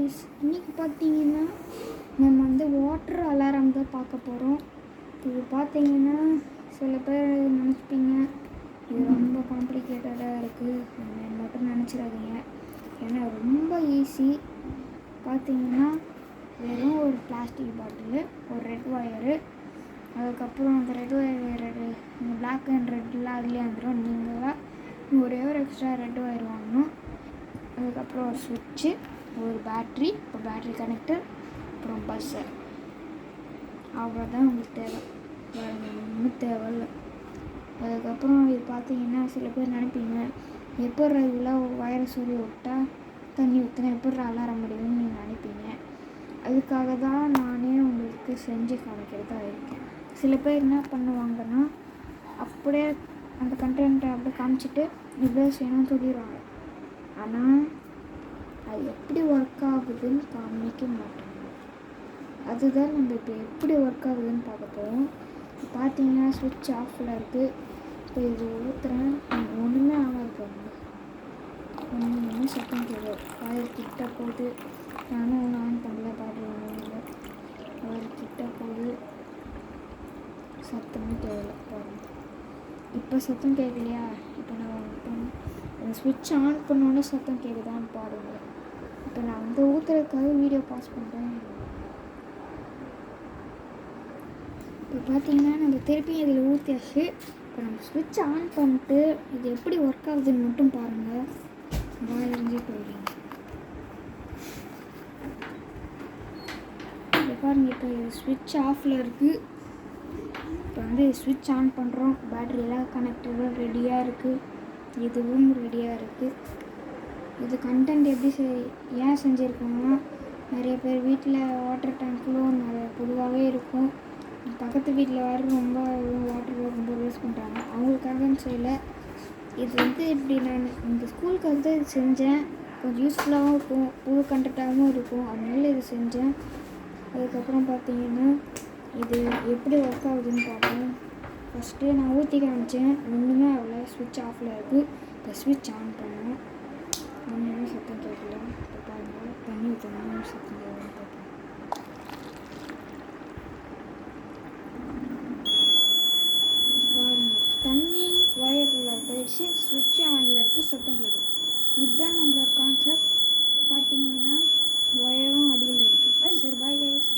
Guys, இன்றைக்கி பார்த்தீங்கன்னா நம்ம வந்து வாட்டர் அலாரம் தான் பார்க்க போகிறோம். இது பார்த்தீங்கன்னா சில பேர் நினச்சிப்பீங்க இது ரொம்ப காம்ப்ளிகேட்டடாக இருக்குது மட்டும் நினச்சிடாதீங்க. ஏன்னா ரொம்ப ஈஸி. பார்த்தீங்கன்னா வெறும் ஒரு பிளாஸ்டிக் பாட்டிலு, ஒரு ரெட் ஒயரு, அதுக்கப்புறம் அந்த ரெட் ஒயர் இந்த பிளாக் அண்ட் ரெட்லாம் அதுலேயே வந்துடும். நீங்கள் ஒரே ஒரு எக்ஸ்ட்ரா ரெட் ஒயர் வாங்கணும். அதுக்கப்புறம் ஒரு ஸ்விட்சு, ஒரு பேட்ரி, ஒரு பேட்ரி கனெக்டர், அப்புறம் பஸ்ஸு. அவ்வளோதான் உங்களுக்கு தேவை, வேறு ஒன்றும் தேவையில்லை. அதுக்கப்புறம் இது பார்த்தீங்கன்னா சில பேர் நினைப்பீங்க எப்படி இதெல்லாம் வயரை சொல்லி விட்டா தண்ணி ஊற்றினா எப்படி அலாரம் முடியும்னு நீங்கள் நினைப்பீங்க. அதுக்காக தான் நானே உங்களுக்கு செஞ்சு காமிக்கிறதா இருக்கேன். சில பேர் என்ன பண்ணுவாங்கன்னா அப்படியே அந்த கண்டென்ட்டை அப்படியே காமிச்சிட்டு இவ்வளோ செய்யணும்னு சொல்லிடுவாங்க. ஆனால் அது எப்படி ஒர்க் ஆகுதுன்னு காமிக்க மாட்டாங்க. அதுதான் நம்ம இப்போ எப்படி ஒர்க் ஆகுதுன்னு பார்க்க போகிறோம். பார்த்தீங்கன்னா ஸ்விட்ச் ஆஃபில் இருக்குது. இப்போ இது ஊற்றுறேன், ஒன்றுமே ஆகாது பாருங்க. ஒன்றுமே சத்தம் கேட்குது. வயர் கிட்ட போகுது. நானும் ஒன்று ஆன் பண்ணல, பேட்ரி ஒன்று வயர் கிட்ட போகுது. சத்தமும் தேவையில்லை பாருங்க. இப்போ சத்தம் கேட்கலையா? இப்போ நான் ஸ்விட்ச் ஆன் பண்ணோன்னே சத்தம் கேட்குதான்னு பாருங்கள். இப்போ நான் வந்து ஊற்றுறதுக்காக வீடியோ பாஸ் பண்ணுறேன். இப்போ பார்த்தீங்கன்னா நம்ம திருப்பி இதில் ஊற்றியாச்சு. இப்போ நம்ம ஸ்விட்ச் ஆன் பண்ணிட்டு இது எப்படி ஒர்க் ஆகுதுன்னு மட்டும் பாருங்கள். வாயிலிருந்தே போயிடுங்க. இப்போ பாருங்கள், இப்போ ஸ்விட்ச் ஆஃபில் இருக்குது. இப்போ வந்து ஸ்விட்ச் ஆன் பண்ணுறோம். பேட்டரியெல்லாம் கனெக்டரும் ரெடியாக இருக்குது, இதுவும் ரெடியாக இருக்குது. இது கண்டென்ட் எப்படி ஏன் செஞ்சுருக்கோன்னா, நிறைய பேர் வீட்டில் வாட்டர் டேங்க்லும் நிறைய பொதுவாகவே இருக்கும். பக்கத்து வீட்டில் வேறு ரொம்ப வாட்டர் ரொம்ப வேஸ்ட் பண்ணுறாங்க. அவங்களுக்காகன்னு செய்யலை. இது வந்து இப்படி நான் இந்த ஸ்கூலுக்கு வந்து இது செஞ்சேன். கொஞ்சம் யூஸ்ஃபுல்லாகவும் இருக்கும், புது கண்டென்ட்டாகவும் இருக்கும், அதனால இது செஞ்சேன். அதுக்கப்புறம் பார்த்தீங்கன்னா இது எப்படி ஒர்க் ஆகுதுன்னு பார்ப்போம். ஃபஸ்ட்டு நான் ஊற்றி காமிச்சேன், ஒன்றுமே அவ்வளோ. ஸ்விட்ச் ஆஃபில் இருக்குது. இப்போ ஸ்விட்ச் ஆன் பண்ணேன், ஒன்றுமே சத்தம் கேட்கல. இப்போ பாருங்கள், தண்ணி ஊற்றணும், சத்தம் கேட்கலாம் பார்ப்போம். பாருங்கள், தண்ணி ஒயரில் போயிடுச்சு, ஸ்விட்ச் ஆனில் இருக்குது, சத்தம் கேட்குது. இதுதான் நம்மளோட கான்செப்ட். பார்த்தீங்கன்னா ஒயரும் அடியில் இருக்குது. சரி, பாய் கைஸ்.